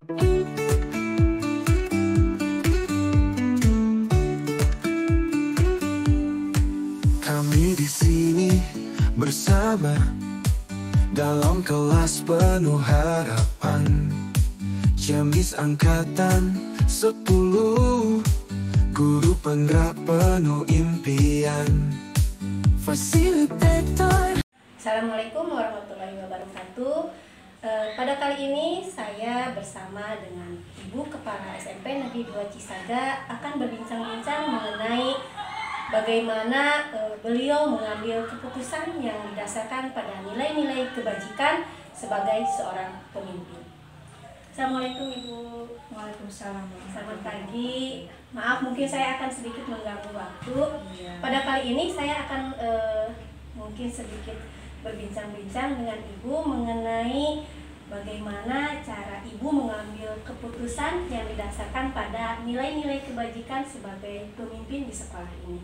Kami di sini bersama dalam kelas penuh harapan. Ciamis angkatan 10, guru penggerak penuh impian. Fasilitator. Assalamualaikum warahmatullahi wabarakatuh. Pada kali ini saya bersama dengan Ibu Kepala SMP Negeri 2 Cisaga akan berbincang-bincang mengenai bagaimana beliau mengambil keputusan yang didasarkan pada nilai-nilai kebajikan sebagai seorang pemimpin. Assalamualaikum Ibu. Waalaikumsalam. Selamat pagi. Maaf mungkin saya akan sedikit mengganggu waktu. Iya. Pada kali ini saya akan mungkin sedikit berbincang-bincang dengan Ibu mengenai bagaimana cara Ibu mengambil keputusan yang didasarkan pada nilai-nilai kebajikan sebagai pemimpin di sekolah ini.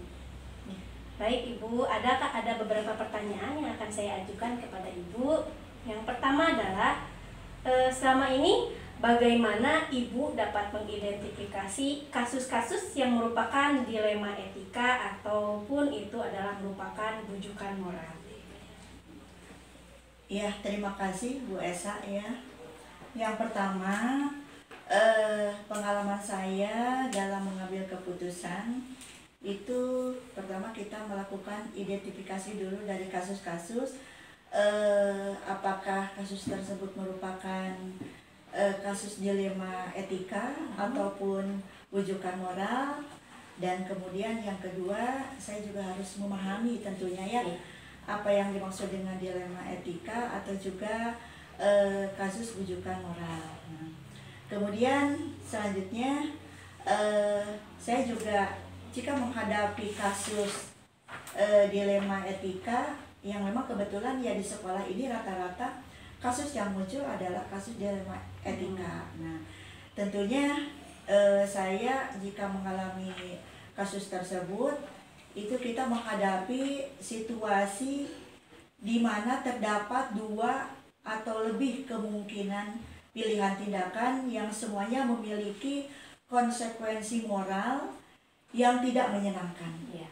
Baik Ibu, ada beberapa pertanyaan yang akan saya ajukan kepada Ibu. Yang pertama adalah selama ini bagaimana Ibu dapat mengidentifikasi kasus-kasus yang merupakan dilema etika ataupun itu adalah merupakan bujukan moral? Ya, terima kasih Bu Esa ya. Yang pertama, pengalaman saya dalam mengambil keputusan itu pertama kita melakukan identifikasi dulu dari kasus-kasus, apakah kasus tersebut merupakan kasus dilema etika ataupun bujukan moral. Dan kemudian yang kedua, saya juga harus memahami tentunya ya apa yang dimaksud dengan dilema etika atau juga kasus bujukan moral. Kemudian selanjutnya saya juga jika menghadapi kasus dilema etika yang memang kebetulan ya di sekolah ini rata-rata kasus yang muncul adalah kasus dilema etika. Nah, tentunya saya jika mengalami kasus tersebut itu kita menghadapi situasi di mana terdapat dua atau lebih kemungkinan pilihan tindakan yang semuanya memiliki konsekuensi moral yang tidak menyenangkan. Ya.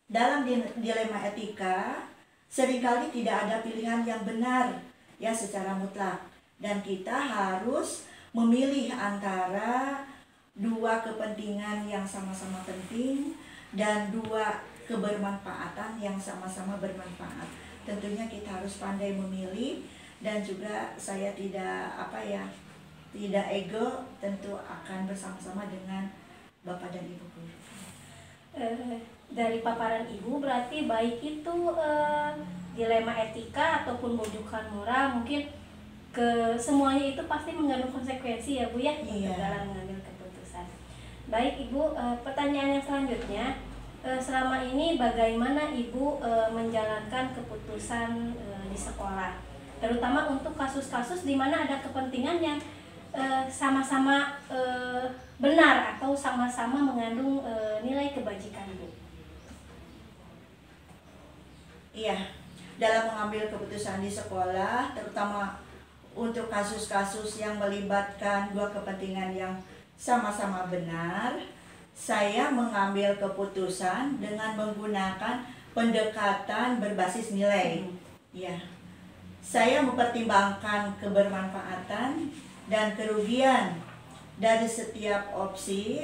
Dalam dilema etika, seringkali tidak ada pilihan yang benar ya secara mutlak, dan kita harus memilih antara dua kepentingan yang sama-sama penting dan dua kebermanfaatan yang sama-sama bermanfaat. Tentunya kita harus pandai memilih, dan juga saya tidak tidak ego, tentu akan bersama-sama dengan Bapak dan Ibu guru. Dari paparan Ibu berarti baik itu dilema etika ataupun bujukan moral mungkin semuanya itu pasti mengandung konsekuensi ya Bu ya. Iya. Dalam mengambil keputusan. Baik Ibu, pertanyaan yang selanjutnya, selama ini bagaimana Ibu menjalankan keputusan di sekolah, terutama untuk kasus-kasus di mana ada kepentingan yang sama-sama benar atau sama-sama mengandung nilai kebajikan Bu? Iya, dalam mengambil keputusan di sekolah, terutama untuk kasus-kasus yang melibatkan dua kepentingan yang sama-sama benar, saya mengambil keputusan dengan menggunakan pendekatan berbasis nilai. Ya, saya mempertimbangkan kebermanfaatan dan kerugian dari setiap opsi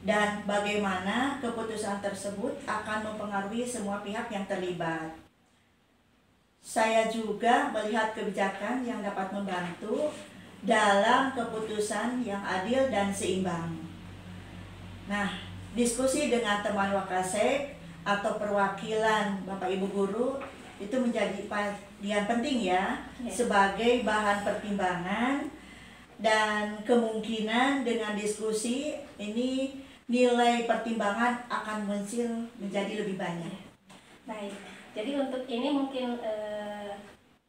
dan bagaimana keputusan tersebut akan mempengaruhi semua pihak yang terlibat. Saya juga melihat kebijakan yang dapat membantu dalam keputusan yang adil dan seimbang. Nah, diskusi dengan teman Wakasek atau perwakilan Bapak Ibu guru itu menjadi bagian penting ya, sebagai bahan pertimbangan, dan kemungkinan dengan diskusi ini nilai pertimbangan akan muncul menjadi lebih banyak. Baik, jadi untuk ini mungkin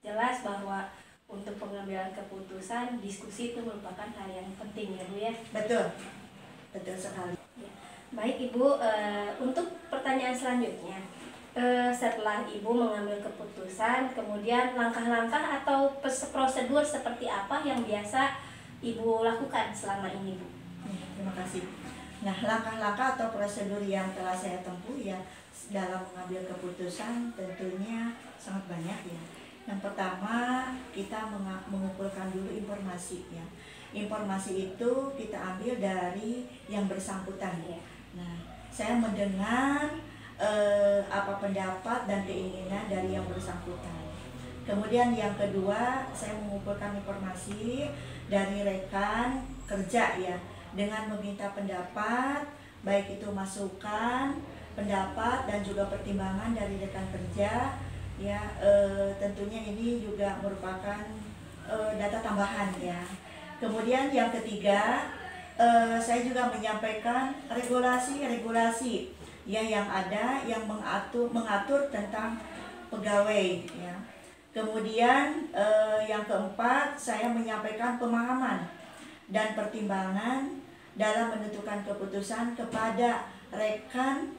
jelas bahwa untuk pengambilan keputusan diskusi itu merupakan hal yang penting ya Bu ya. Betul, betul sekali. Ya. Baik Ibu, untuk pertanyaan selanjutnya, Setelah ibu mengambil keputusan, kemudian langkah-langkah atau prosedur seperti apa yang biasa ibu lakukan selama ini, Bu? Terima kasih. Nah, langkah-langkah atau prosedur yang telah saya tempuh ya dalam mengambil keputusan tentunya sangat banyak ya. Yang pertama, kita mengumpulkan dulu informasi ya. Informasi itu kita ambil dari yang bersangkutan ya. Nah, saya mendengar apa pendapat dan keinginan dari yang bersangkutan. Kemudian yang kedua, saya mengumpulkan informasi dari rekan kerja ya, dengan meminta pendapat, baik itu masukan, pendapat dan juga pertimbangan dari rekan kerja ya. Tentunya ini juga merupakan data tambahan ya. Kemudian yang ketiga, saya juga menyampaikan regulasi ya yang ada yang mengatur tentang pegawai ya. Kemudian yang keempat, saya menyampaikan pemahaman dan pertimbangan dalam menentukan keputusan kepada rekan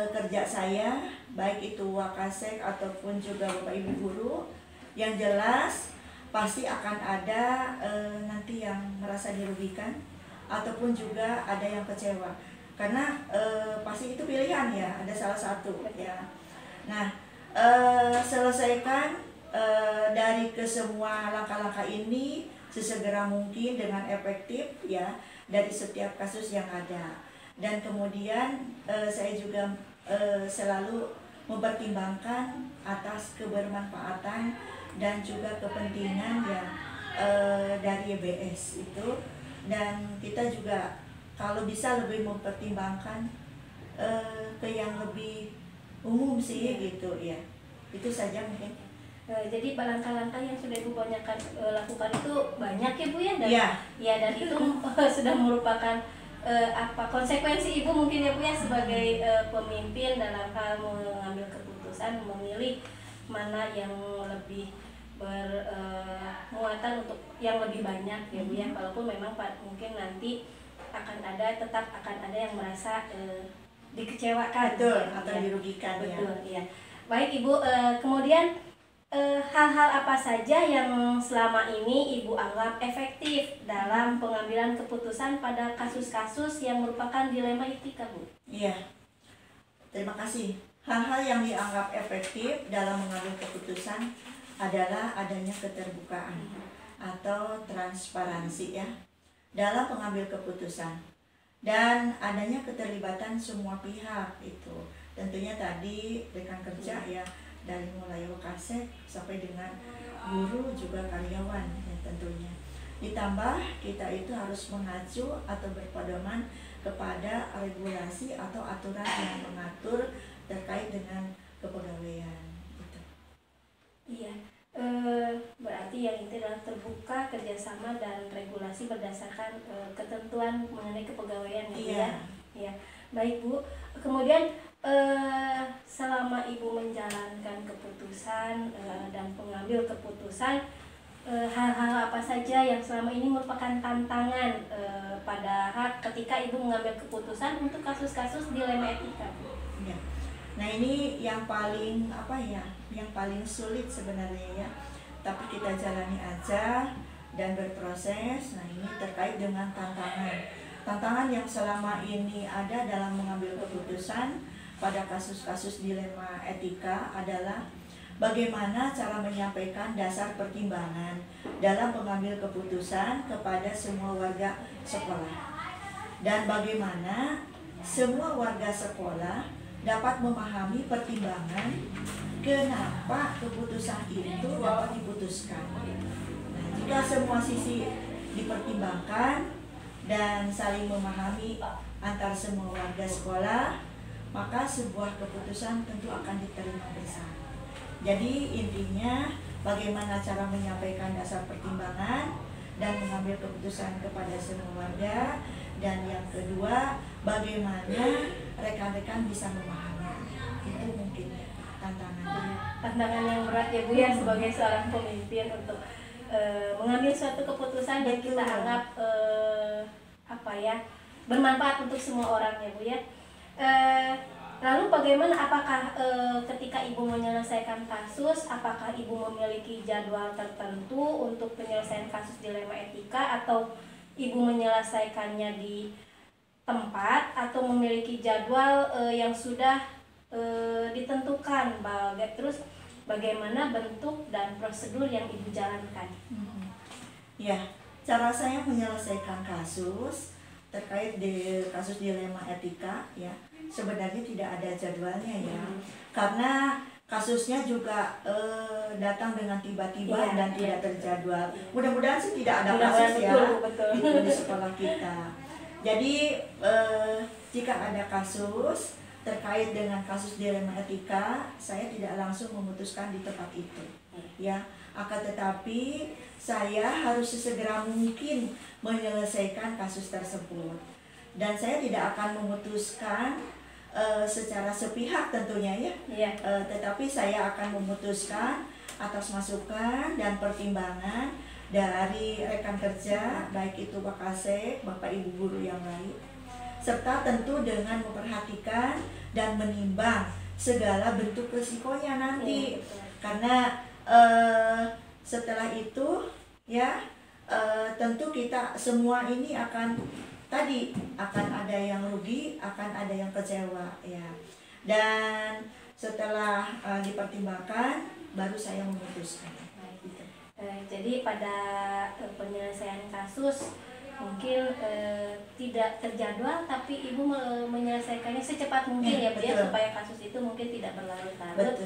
kerja saya, baik itu Wakasek ataupun juga Bapak Ibu guru. Yang jelas pasti akan ada nanti yang merasa dirugikan ataupun juga ada yang kecewa, karena pasti itu pilihan ya, ada salah satu ya. Nah, selesaikan dari kesemua langkah-langkah ini sesegera mungkin dengan efektif ya dari setiap kasus yang ada. Dan kemudian saya juga selalu mempertimbangkan atas kebermanfaatan dan juga kepentingan ya dari YBS itu. Dan kita juga kalau bisa lebih mempertimbangkan ke yang lebih umum sih gitu ya. Itu saja mungkin. Jadi langkah-langkah yang sudah Ibu banyakkan lakukan itu banyak ya Bu ya, dan dan itu sudah merupakan konsekuensi Ibu mungkin ya Bu ya sebagai pemimpin dalam hal mengambil keputusan, memilih mana yang lebih bermuatan untuk yang lebih banyak ya Bu ya. Walaupun memang mungkin nanti tetap akan ada yang merasa dikecewakan atau dirugikan. Betul ya. Baik Ibu, kemudian hal-hal apa saja yang selama ini Ibu anggap efektif dalam pengambilan keputusan pada kasus-kasus yang merupakan dilema etika, Bu? Iya, terima kasih. Hal-hal yang dianggap efektif dalam mengambil keputusan adalah adanya keterbukaan atau transparansi ya dalam mengambil keputusan, dan adanya keterlibatan semua pihak itu. Tentunya tadi rekan kerja ya, dari mulai Wakasek sampai dengan guru juga karyawan ya tentunya. Ditambah kita itu harus mengacu atau berpedoman kepada regulasi atau aturan yang mengatur terkait dengan kepegawaian gitu. Iya, berarti yang inti adalah terbuka, kerjasama dan regulasi berdasarkan ketentuan mengenai kepegawaian ya. Iya. Baik Bu, kemudian selama Ibu menjalankan keputusan dan pengambil keputusan, hal-hal apa saja yang selama ini merupakan tantangan ketika Ibu mengambil keputusan untuk kasus-kasus dilema etika? Ya. Nah ini yang paling yang paling sulit sebenarnya ya, tapi kita jalani aja dan berproses. Nah ini terkait dengan tantangan yang selama ini ada dalam mengambil keputusan pada kasus-kasus dilema etika adalah bagaimana cara menyampaikan dasar pertimbangan dalam mengambil keputusan kepada semua warga sekolah, dan bagaimana semua warga sekolah dapat memahami pertimbangan kenapa keputusan itu dapat diputuskan. Nah, jika semua sisi dipertimbangkan dan saling memahami antar semua warga sekolah, maka sebuah keputusan tentu akan diterima bersama. Jadi intinya bagaimana cara menyampaikan dasar pertimbangan dan mengambil keputusan kepada semua warga, dan yang kedua bagaimana rekan-rekan bisa memahami. Itu mungkin tantangan yang berat ya Bu ya sebagai seorang pemimpin untuk mengambil suatu keputusan yang kita anggap bermanfaat untuk semua orang ya Bu ya. Lalu bagaimana, apakah ketika ibu menyelesaikan kasus, apakah ibu memiliki jadwal tertentu untuk penyelesaian kasus dilema etika, atau ibu menyelesaikannya di tempat, atau memiliki jadwal yang sudah ditentukan, terus bagaimana bentuk dan prosedur yang ibu jalankan? Ya, cara saya menyelesaikan kasus terkait di kasus dilema etika ya, sebenarnya tidak ada jadwalnya ya, karena kasusnya juga datang dengan tiba-tiba dan tidak terjadwal. Mudah-mudahan sih tidak ada kasus ya itu di sekolah kita. Jadi jika ada kasus terkait dengan kasus dilema etika, saya tidak langsung memutuskan di tempat itu ya, akan tetapi saya harus sesegera mungkin menyelesaikan kasus tersebut, dan saya tidak akan memutuskan secara sepihak tentunya ya, tetapi saya akan memutuskan atas masukan dan pertimbangan dari rekan kerja, baik itu Wakasek, Bapak Ibu guru yang lain, serta tentu dengan memperhatikan dan menimbang segala bentuk risikonya nanti. Karena setelah itu ya tentu kita semua ini akan ada yang rugi, akan ada yang kecewa ya. Dan setelah dipertimbangkan baru saya memutuskan. Jadi pada penyelesaian kasus mungkin tidak terjadwal, tapi ibu menyelesaikannya secepat mungkin ya Bu ya, supaya kasus itu mungkin tidak berlarut-larut.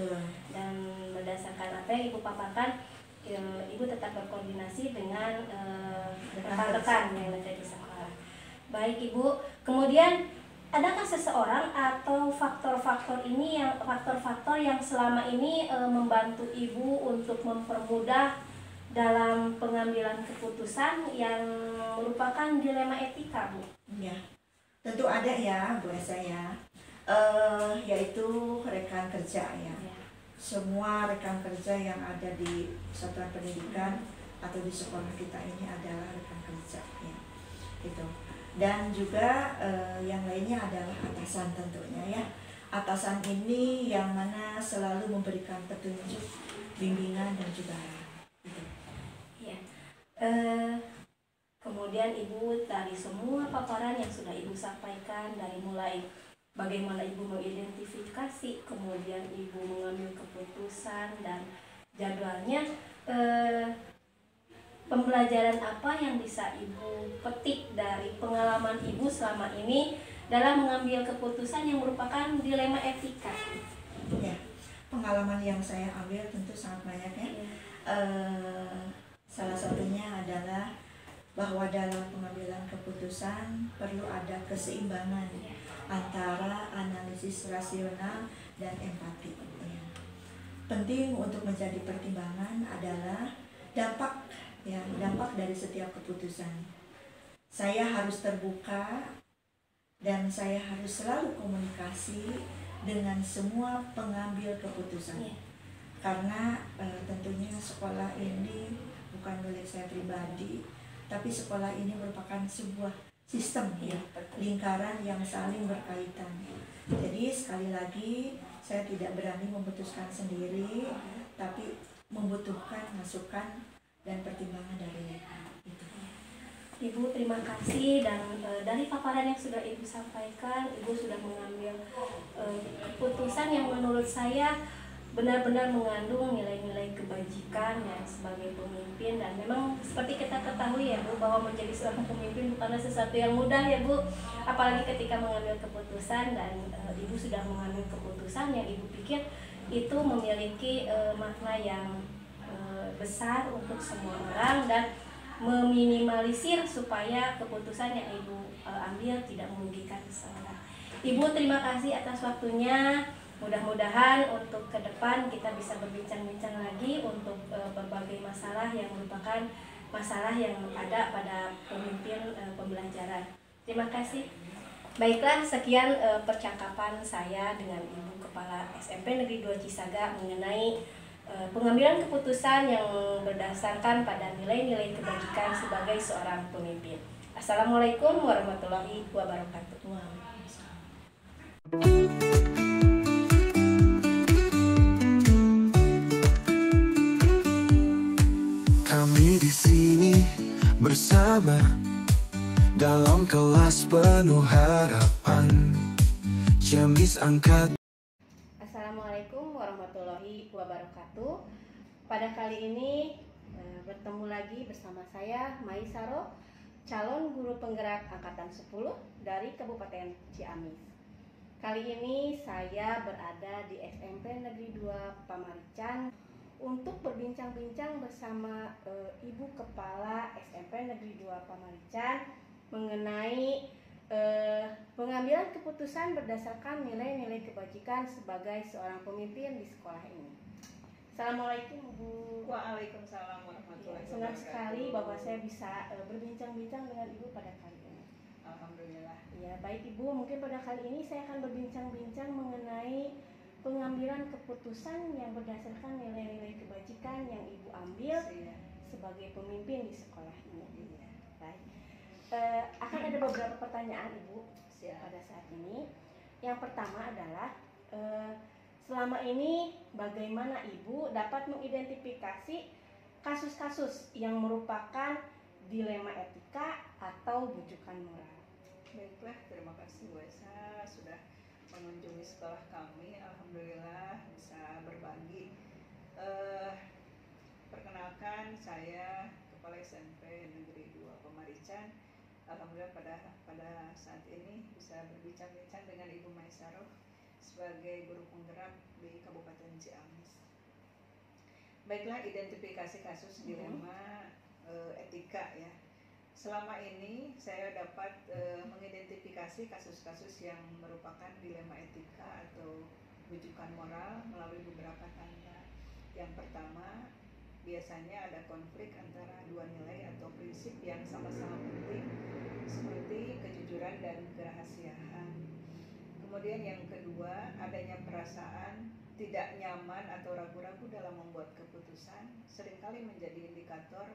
Dan berdasarkan apa yang ibu paparkan, ibu tetap berkoordinasi dengan rekan-rekan yang ada di sekolah. Baik ibu, kemudian adakah seseorang atau faktor-faktor yang selama ini membantu ibu untuk mempermudah dalam pengambilan keputusan yang merupakan dilema etika, Bu? Ya, tentu ada ya, Bu Esa ya, yaitu rekan kerja ya. Semua rekan kerja yang ada di satuan pendidikan atau di sekolah kita ini adalah rekan kerja ya, gitu. Dan juga yang lainnya adalah atasan tentunya ya. Atasan ini yang mana selalu memberikan petunjuk, bimbingan dan juga gitu. Kemudian ibu dari semua paparan yang sudah ibu sampaikan, dari mulai bagaimana ibu mengidentifikasi, kemudian ibu mengambil keputusan dan jadwalnya, pembelajaran apa yang bisa ibu petik dari pengalaman ibu selama ini dalam mengambil keputusan yang merupakan dilema etika? Ya, pengalaman yang saya ambil tentu sangat banyak ya. Salah satunya adalah bahwa dalam pengambilan keputusan perlu ada keseimbangan antara analisis rasional dan empati. Penting untuk menjadi pertimbangan adalah dampak dari setiap keputusan. Saya harus terbuka dan saya harus selalu komunikasi dengan semua pengambil keputusan. Karena tentunya sekolah ini bukan milik saya pribadi, tapi sekolah ini merupakan sebuah sistem ya, lingkaran yang saling berkaitan. Jadi sekali lagi saya tidak berani memutuskan sendiri, tapi membutuhkan masukan dan pertimbangan dari itu. Ibu terima kasih, dan dari paparan yang sudah ibu sampaikan, ibu sudah mengambil keputusan yang menurut saya benar-benar mengandung nilai-nilai kebajikan ya sebagai pemimpin. Dan memang seperti kita ketahui ya Bu, bahwa menjadi seorang pemimpin bukanlah sesuatu yang mudah ya Bu, apalagi ketika mengambil keputusan. Dan ibu sudah mengambil keputusan yang ibu pikir itu memiliki makna yang besar untuk semua orang dan meminimalisir supaya keputusan yang ibu ambil tidak merugikan seseorang. Ibu terima kasih atas waktunya. Mudah-mudahan untuk ke depan kita bisa berbincang-bincang lagi untuk berbagai masalah yang merupakan masalah yang ada pada pemimpin pembelajaran. Terima kasih. Baiklah, sekian percakapan saya dengan Ibu Kepala SMP Negeri 2 Cisaga mengenai pengambilan keputusan yang berdasarkan pada nilai-nilai kebajikan sebagai seorang pemimpin. Assalamualaikum warahmatullahi wabarakatuh. Kami di sini bersama dalam kelas penuh harapan, Ciamis angkat. Assalamualaikum warahmatullahi wabarakatuh. Pada kali ini bertemu lagi bersama saya Mai Saro, calon guru penggerak angkatan 10 dari Kabupaten Ciamis. Kali ini saya berada di SMP Negeri 2 Pamarican untuk berbincang-bincang bersama Ibu Kepala SMP Negeri 2 Pamarican mengenai pengambilan keputusan berdasarkan nilai-nilai kebajikan sebagai seorang pemimpin di sekolah ini. Assalamualaikum Bu. Waalaikumsalam warahmatullahi wabarakatuh. Senang sekali bahwa saya bisa berbincang-bincang dengan Ibu pada kali ini. Alhamdulillah. Ya, baik Ibu, mungkin pada kali ini saya akan berbincang-bincang mengenai pengambilan keputusan yang berdasarkan nilai-nilai kebajikan yang Ibu ambil sebagai pemimpin di sekolah ini. Iya. Baik. Akan ada beberapa pertanyaan Ibu pada saat ini. Yang pertama adalah selama ini bagaimana Ibu dapat mengidentifikasi kasus-kasus yang merupakan dilema etika atau bujukan moral? Baiklah, terima kasih Bu Esa sudah mengunjungi sekolah kami. Alhamdulillah bisa berbagi. Perkenalkan, saya Kepala SMP Negeri 2 Pamarican. Alhamdulillah pada saat ini bisa berbincang-bincang dengan Ibu Maisaro sebagai guru penggerak di Kabupaten Ciamis. Baiklah, identifikasi kasus dilema etika ya. Selama ini saya dapat mengidentifikasi kasus-kasus yang merupakan dilema etika atau bujukan moral melalui beberapa tanda. Yang pertama, biasanya ada konflik antara dua nilai atau prinsip yang sama-sama penting, seperti kejujuran dan kerahasiaan. Kemudian yang kedua, adanya perasaan tidak nyaman atau ragu-ragu dalam membuat keputusan seringkali menjadi indikator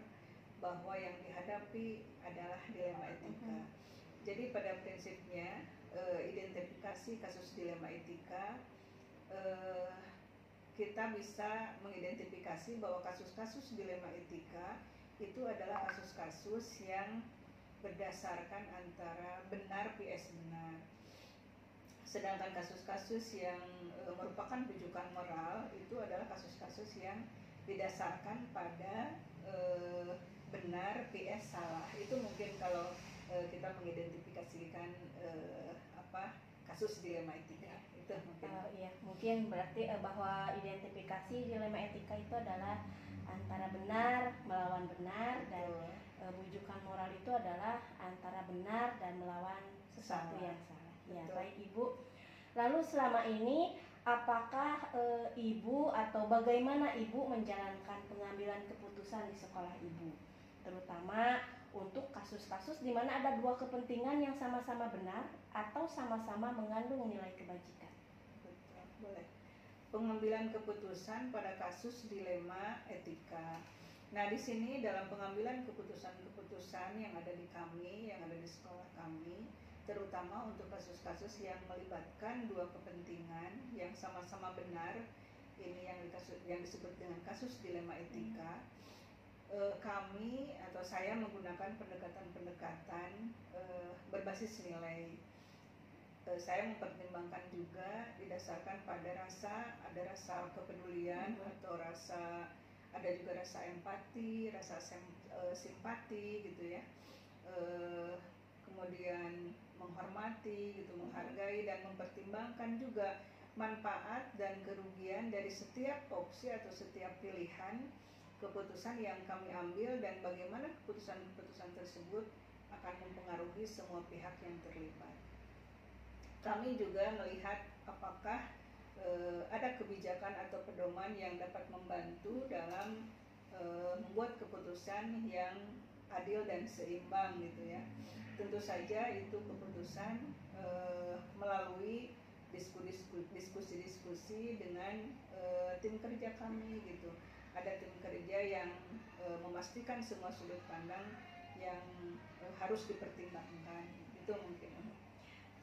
bahwa yang dihadapi adalah dilema etika. Jadi pada prinsipnya identifikasi kasus dilema etika, kita bisa mengidentifikasi bahwa kasus-kasus dilema etika itu adalah kasus-kasus yang berdasarkan antara benar vs benar. Sedangkan kasus-kasus yang merupakan bujukan moral itu adalah kasus-kasus yang didasarkan pada benar vs salah. Itu mungkin kalau kita mengidentifikasikan kasus dilema etika itu mungkin. Iya, mungkin berarti bahwa identifikasi dilema etika itu adalah antara benar melawan benar dan bujukan moral itu adalah antara benar dan melawan sesuatu yang salah. Ya, baik Ibu. Lalu selama ini apakah Ibu atau bagaimana Ibu menjalankan pengambilan keputusan di sekolah Ibu, terutama untuk kasus-kasus di mana ada dua kepentingan yang sama-sama benar atau sama-sama mengandung nilai kebajikan? Betul, boleh. Pengambilan keputusan pada kasus dilema etika. Nah, di sini dalam pengambilan keputusan-keputusan yang ada di kami, yang ada di sekolah kami, terutama untuk kasus-kasus yang melibatkan dua kepentingan yang sama-sama benar, ini yang disebut dengan kasus dilema etika. Kami atau saya menggunakan pendekatan-pendekatan berbasis nilai. Saya mempertimbangkan juga didasarkan pada ada rasa kepedulian atau ada juga rasa empati, rasa simpati gitu ya. Kemudian menghormati gitu, menghargai dan mempertimbangkan juga manfaat dan kerugian dari setiap opsi atau setiap pilihan keputusan yang kami ambil dan bagaimana keputusan-keputusan tersebut akan mempengaruhi semua pihak yang terlibat. Kami juga melihat apakah ada kebijakan atau pedoman yang dapat membantu dalam membuat keputusan yang adil dan seimbang gitu ya. Tentu saja itu keputusan melalui diskusi-diskusi dengan tim kerja kami gitu. Ada tim kerja yang memastikan semua sudut pandang yang harus dipertimbangkan. Itu mungkin.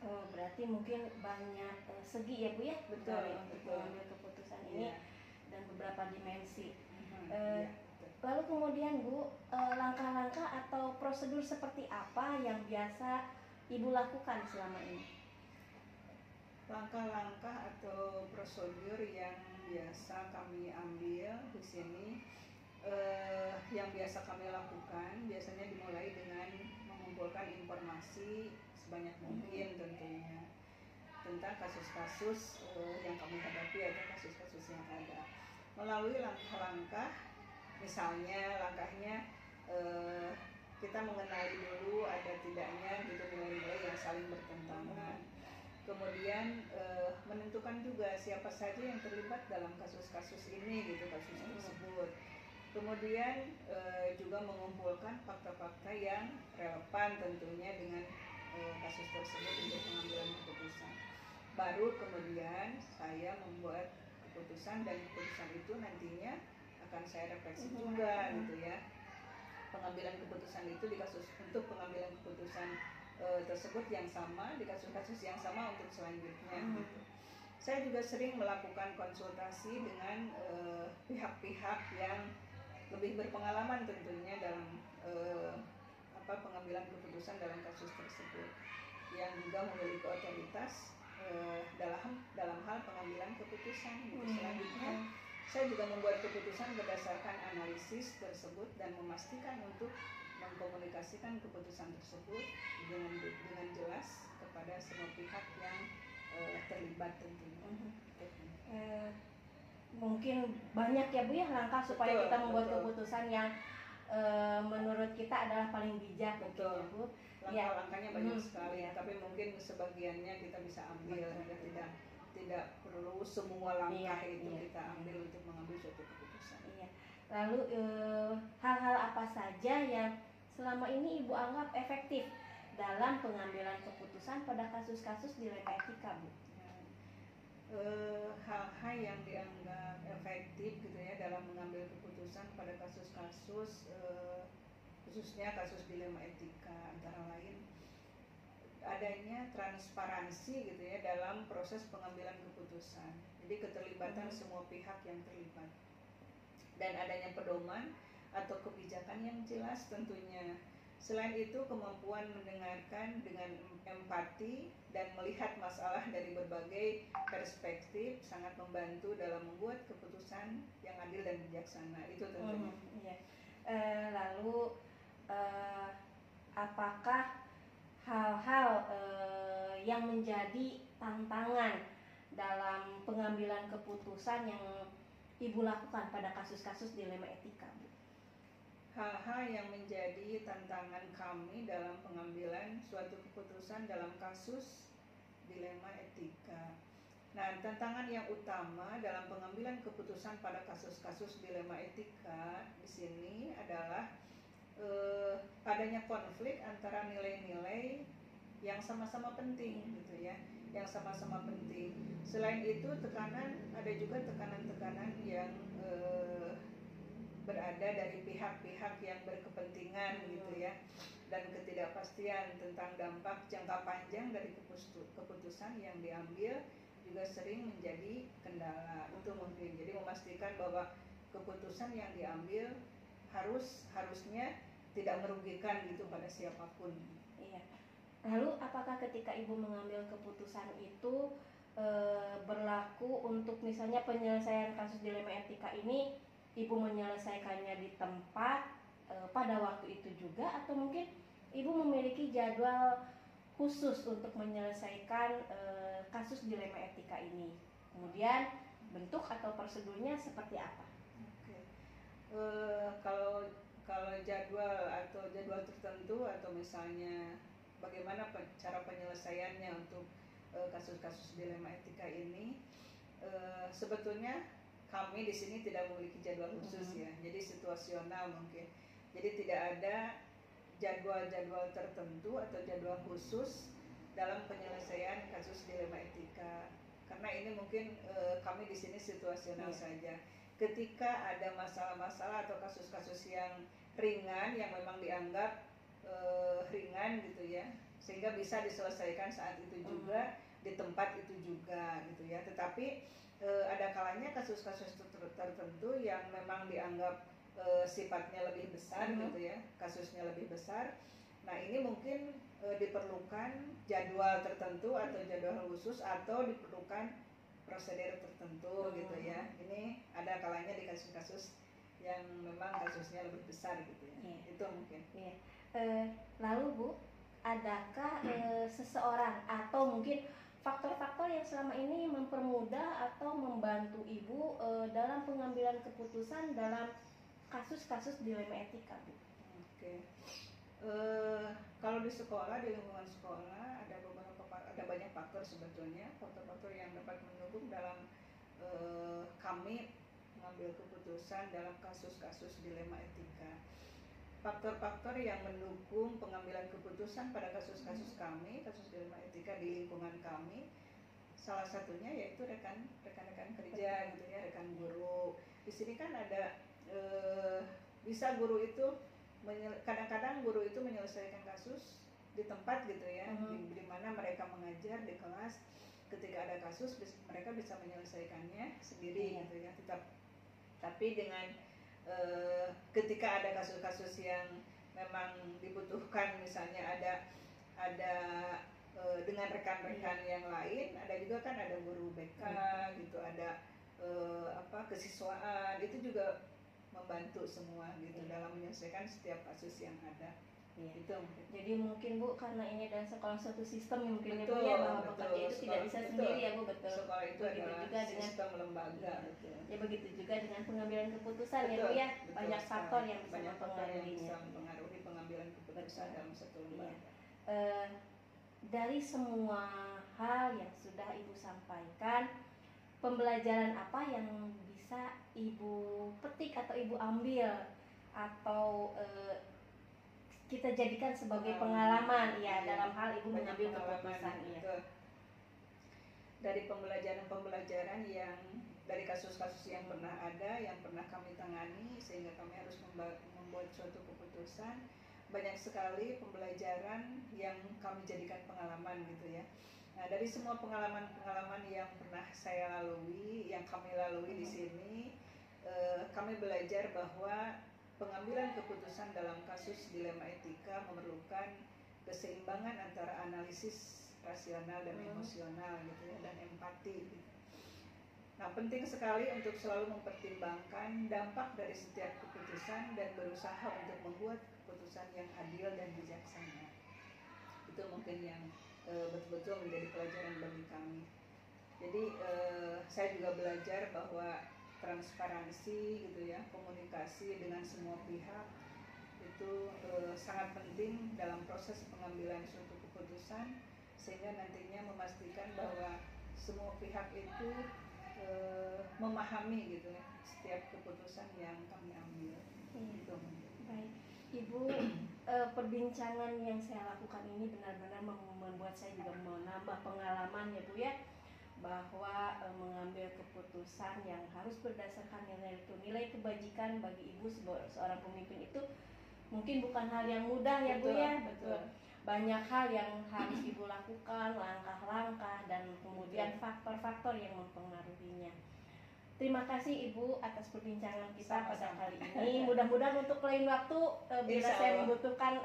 Berarti mungkin banyak segi ya Bu ya, betul, untuk mengambil keputusan ini dan beberapa dimensi. Lalu kemudian Bu, langkah-langkah atau prosedur seperti apa yang biasa Ibu lakukan selama ini? Langkah-langkah atau prosedur yang biasa kami ambil di sini, yang biasa kami lakukan biasanya dimulai dengan mengumpulkan informasi sebanyak mungkin tentunya tentang kasus-kasus yang kami hadapi atau kasus-kasus yang ada melalui langkah-langkah. Misalnya langkahnya kita mengenali dulu ada tidaknya gitu nilai-nilai yang saling bertentangan. Kemudian menentukan juga siapa saja yang terlibat dalam kasus-kasus ini gitu, kasus tersebut. Kemudian juga mengumpulkan fakta-fakta yang relevan tentunya dengan kasus tersebut untuk pengambilan keputusan. Baru kemudian saya membuat keputusan dan keputusan itu nantinya akan saya refleksi juga gitu ya. Pengambilan keputusan itu di kasus untuk pengambilan keputusan tersebut yang sama di kasus-kasus yang sama untuk selanjutnya gitu. Saya juga sering melakukan konsultasi dengan pihak-pihak yang lebih berpengalaman tentunya dalam pengambilan keputusan dalam kasus tersebut, yang juga memiliki otoritas dalam hal pengambilan keputusan. Selanjutnya saya juga membuat keputusan berdasarkan analisis tersebut dan memastikan untuk mengkomunikasikan keputusan tersebut dengan jelas kepada semua pihak yang terlibat tentunya. Mungkin banyak ya Bu ya langkah supaya kita membuat keputusan yang menurut kita adalah paling bijak. Betul. Bu. Langkah-langkahnya banyak sekali, tapi mungkin sebagiannya kita bisa ambil ya, tidak perlu semua langkah kita ambil untuk mengambil suatu keputusan. Lalu hal-hal apa saja yang selama ini Ibu anggap efektif dalam pengambilan keputusan pada kasus-kasus dilema etika, Bu? Hal-hal yang dianggap efektif gitu ya dalam mengambil keputusan pada kasus-kasus khususnya kasus dilema etika, antara lain adanya transparansi gitu ya dalam proses pengambilan keputusan. Jadi keterlibatan semua pihak yang terlibat dan adanya pedoman atau kebijakan yang jelas tentunya. Selain itu, kemampuan mendengarkan dengan empati dan melihat masalah dari berbagai perspektif sangat membantu dalam membuat keputusan yang adil dan bijaksana. Itu tentunya. Lalu apakah hal-hal yang menjadi tantangan dalam pengambilan keputusan yang Ibu lakukan pada kasus-kasus dilema etika, Bu? Hal-hal yang menjadi tantangan kami dalam pengambilan suatu keputusan dalam kasus dilema etika. Nah, tantangan yang utama dalam pengambilan keputusan pada kasus-kasus dilema etika di sini adalah adanya konflik antara nilai-nilai yang sama-sama penting gitu ya, yang sama-sama penting. Selain itu ada juga tekanan-tekanan yang berada dari pihak-pihak yang berkepentingan gitu ya, dan ketidakpastian tentang dampak jangka panjang dari keputusan yang diambil juga sering menjadi kendala. Itu mungkin jadi memastikan bahwa keputusan yang diambil harusnya tidak merugikan gitu pada siapapun. Iya. Lalu apakah ketika Ibu mengambil keputusan itu berlaku untuk misalnya penyelesaian kasus dilema etika ini Ibu menyelesaikannya di tempat pada waktu itu juga, atau mungkin Ibu memiliki jadwal khusus untuk menyelesaikan kasus dilema etika ini? Kemudian bentuk atau prosedurnya seperti apa? Kalau jadwal tertentu atau misalnya bagaimana cara penyelesaiannya untuk kasus-kasus dilema etika ini, sebetulnya kami di sini tidak memiliki jadwal khusus ya, jadi situasional mungkin. Jadi tidak ada jadwal-jadwal tertentu atau jadwal khusus dalam penyelesaian kasus dilema etika. Karena ini mungkin kami di sini situasional saja. Ketika ada masalah-masalah atau kasus-kasus yang ringan yang memang dianggap ringan gitu ya, sehingga bisa diselesaikan saat itu juga, di tempat itu juga gitu ya. Tetapi ada kalanya kasus-kasus tertentu yang memang dianggap sifatnya lebih besar gitu ya, kasusnya lebih besar. Nah ini mungkin diperlukan jadwal tertentu atau jadwal khusus atau diperlukan prosedur tertentu gitu ya. Ini ada kalanya di kasus-kasus yang memang kasusnya lebih besar gitu ya. Itu mungkin. Lalu Bu, adakah seseorang atau mungkin faktor-faktor yang selama ini mempermudah atau membantu Ibu dalam pengambilan keputusan dalam kasus-kasus dilema etika, Bu? Kalau di sekolah, di lingkungan sekolah ada banyak faktor sebetulnya, faktor-faktor yang dapat mendukung dalam kami mengambil keputusan dalam kasus-kasus dilema etika. Faktor-faktor yang mendukung pengambilan keputusan pada kasus-kasus kami, kasus dilema etika di lingkungan kami, salah satunya yaitu rekan-rekan kerja gitu ya, rekan guru. Di sini kan ada bisa guru itu kadang-kadang guru itu menyelesaikan kasus di tempat gitu ya, di mana mereka mengajar di kelas. Ketika ada kasus mereka bisa menyelesaikannya sendiri gitu ya. Tapi dengan ketika ada kasus-kasus yang memang dibutuhkan, misalnya ada dengan rekan-rekan yang lain, ada juga kan ada guru BK gitu, ada kesiswaan, itu juga membantu semua gitu dalam menyelesaikan setiap kasus yang ada. Itu mungkin. Jadi mungkin Bu, karena ini adalah sekolah suatu sistem mungkin ya Bu ya, bahwa pekerja itu tidak bisa sendiri ya Bu, betul. Sekolah itu begitu adalah juga dengan sistem lembaga. Ya begitu juga dengan pengambilan keputusan ya Bu ya, banyak faktor yang bisa mempengaruhi pengambilan keputusan dalam satu lembaga. Dari semua hal yang sudah Ibu sampaikan, pembelajaran apa yang bisa Ibu petik atau Ibu ambil atau kita jadikan sebagai pengalaman ya dalam hal Ibu mengambil keputusan ya. Dari pembelajaran yang dari kasus-kasus yang pernah ada, yang pernah kami tangani sehingga kami harus membuat suatu keputusan, banyak sekali pembelajaran yang kami jadikan pengalaman gitu ya. Nah, dari semua pengalaman-pengalaman yang pernah saya lalui, yang kami lalui di sini, kami belajar bahwa pengambilan keputusan dalam kasus dilema etika memerlukan keseimbangan antara analisis rasional dan emosional gitu ya, dan empati gitu. Nah, penting sekali untuk selalu mempertimbangkan dampak dari setiap keputusan dan berusaha untuk membuat keputusan yang adil dan bijaksana. Itu mungkin yang betul-betul menjadi pelajaran bagi kami. Jadi saya juga belajar bahwa transparansi gitu ya, komunikasi dengan semua pihak itu sangat penting dalam proses pengambilan suatu keputusan, sehingga nantinya memastikan bahwa semua pihak itu memahami gitu ya setiap keputusan yang kami ambil. Gitu. Baik, Ibu, perbincangan yang saya lakukan ini benar-benar membuat saya juga menambah pengalaman ya Bu ya, bahwa mengambil keputusan yang harus berdasarkan nilai kebajikan bagi Ibu seorang pemimpin itu mungkin bukan hal yang mudah ya Bu ya. Betul. Banyak hal yang harus Ibu lakukan, langkah-langkah dan kemudian faktor-faktor yang mempengaruhinya. Terima kasih Ibu atas perbincangan kita pada kali ini. Mudah-mudahan untuk lain waktu bila saya membutuhkan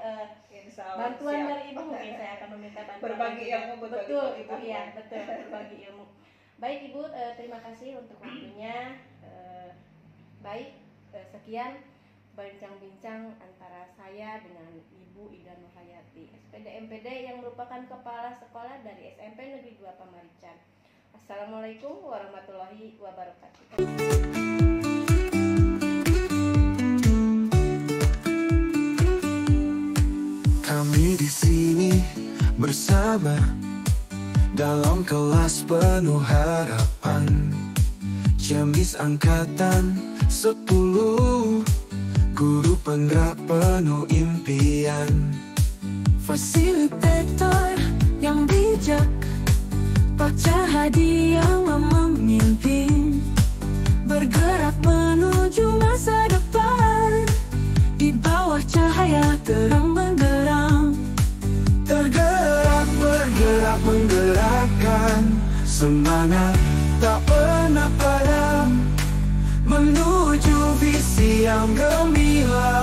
bantuan dari Ibu, mungkin saya akan meminta bantuan. Berbagi ilmu, betul Ibu ya, betul, berbagi ilmu. Baik Ibu, terima kasih untuk waktunya. Baik, sekian bincang-bincang antara saya dengan Ibu Ida Nurhayati, SPD MPD yang merupakan Kepala Sekolah dari SMP Negeri 2 Pamarican. Assalamualaikum warahmatullahi wabarakatuh. Kami di sini bersama dalam kelas penuh harapan, Ciamis angkatan 10, guru penggerak penuh impian, fasilitator yang bijak, Pak Cahadi yang memimpin, bergerak menuju masa depan, di bawah cahaya terang benderang. Tergerak, bergerak, menggerakkan semangat tak pernah padam, menuju visi yang gemilang.